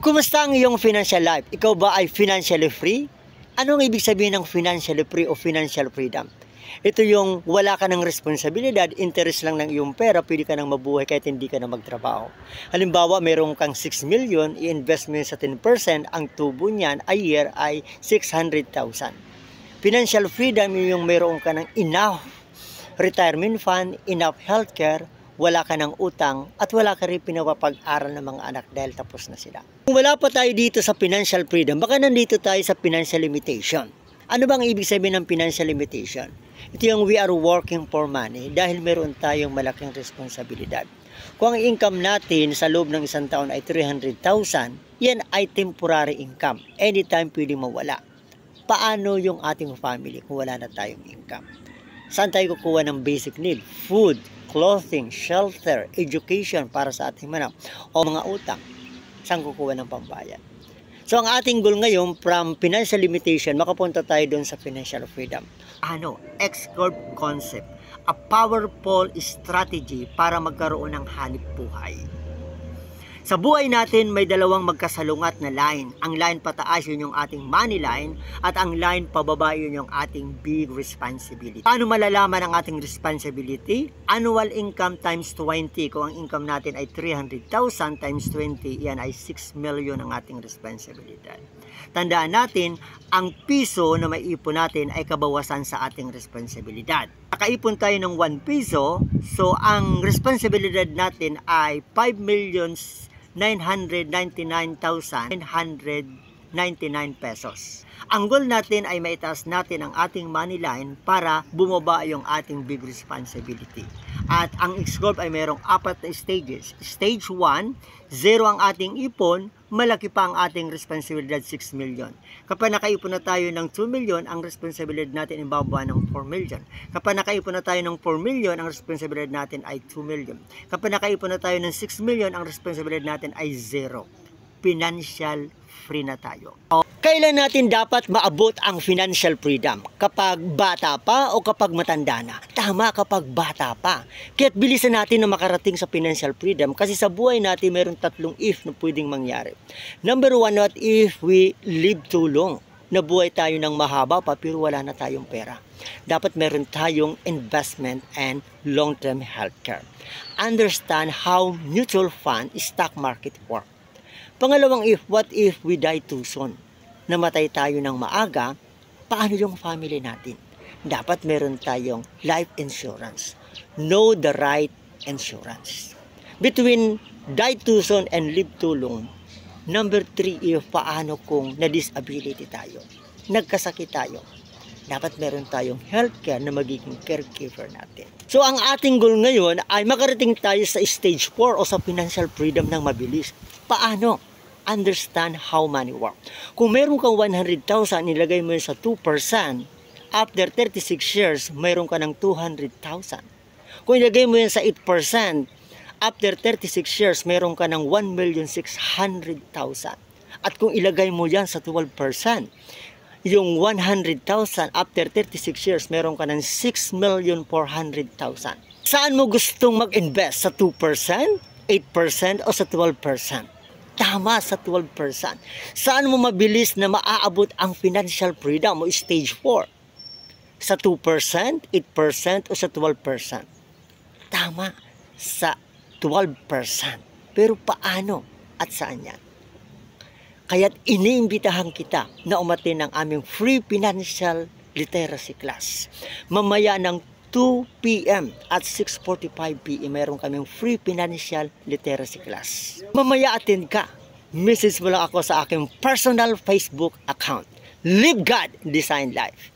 Kumusta ang iyong financial life? Ikaw ba ay financially free? Ano ang ibig sabihin ng financially free o financial freedom? Ito yung wala ka ng responsibilidad, interest lang ng iyong pera, pwede ka nang mabuhay kahit hindi ka na magtrabaho. Halimbawa, meron kang 6 million, i-invest mo sa 10%, ang tubo niyan a year ay 600,000. Financial freedom yung meron ka ng enough retirement fund, enough healthcare, wala ka ng utang, at wala ka rin pinapapag-aral ng mga anak dahil tapos na sila. Kung wala pa tayo dito sa financial freedom, baka nandito tayo sa financial limitation. Ano bang ibig sabihin ng financial limitation? Ito yung we are working for money dahil meron tayong malaking responsibilidad. Kung ang income natin sa loob ng isang taon ay 300,000, yan ay temporary income. Anytime pwede mawala. Paano yung ating family kung wala na tayong income? Saan tayo kukuha ng basic need? Food, clothing, shelter, education para sa ating manak o mga utang. Saan kukuha ng pambayad? So ang ating goal ngayon from financial limitation, makapunta tayo doon sa financial freedom. X-curve concept, a powerful strategy para magkaroon ng hanip buhay. Sa buhay natin, may dalawang magkasalungat na line. Ang line pataas, yun yung ating money line, at ang line pababa, yun yung ating big responsibility. Paano malalaman ang ating responsibility? Annual income times 20. Kung ang income natin ay 300,000 times 20, yan ay 6 million ang ating responsibility. Tandaan natin, ang piso na maiipon natin ay kabawasan sa ating responsibilidad. Nakaipon tayo ng 1 piso, so ang responsibilidad natin ay 5,999,999 pesos. Ang goal natin ay maitaas natin ang ating money line para bumaba yung ating big responsibility. At ang X-curve ay mayroong 4 na stages. Stage 1, 0 ang ating ipon, malaki pa ang ating responsibilidad 6 million. Kapag nakaipon na tayo ng 2 million, ang responsibilidad natin ay bababa ng 4 million. Kapag nakaipon na tayo ng 4 million, ang responsibilidad natin ay 2 million. Kapag nakaipon na tayo ng 6 million, ang responsibilidad natin ay 0. Financial free na tayo. Kailan natin dapat maabot ang financial freedom? Kapag bata pa o kapag matanda na? Tama, kapag bata pa. Kaya't bilisan natin na makarating sa financial freedom kasi sa buhay natin mayroong 3 if na pwedeng mangyari. Number 1, what if we live too long? Nabuhay tayo ng mahaba pa pero wala na tayong pera. Dapat meron tayong investment and long-term healthcare. Understand how mutual fund, stock market work. Pangalawang if, what if we die too soon? Namatay tayo ng maaga, paano yung family natin? Dapat meron tayong life insurance. Know the right insurance. Between die too soon and live too long, number 3 if paano kung na-disability tayo, nagkasakit tayo, dapat meron tayong healthcare na magiging caregiver natin. So ang ating goal ngayon ay makarating tayo sa stage 4 o sa financial freedom ng mabilis. Paano? Understand how money work. Kung meron kang 100,000, nilagay mo yun sa 2%, after 36 years, meron ka ng 200,000. Kung ilagay mo yun sa 8%, after 36 years, meron ka ng 1,600,000. At kung ilagay mo yan sa 12%, yung 100,000 after 36 years, meron ka ng 6,400,000. Saan mo gustong mag-invest? Sa 2%, 8% o sa 12%? Tama, sa 12%. Saan mo mabilis na maaabot ang financial freedom o stage 4? Sa 2%, 8% o sa 12%? Tama, sa 12%. Pero paano at saan yan? Kaya't iniimbitahan kita na umatin ng aming free financial literacy class. Mamaya ng 2 p.m. at 6:45 p.m. meron kaming free financial literacy class. Mamaya attend ka. Message mo lang ako sa aking personal Facebook account. Live God, Design Life.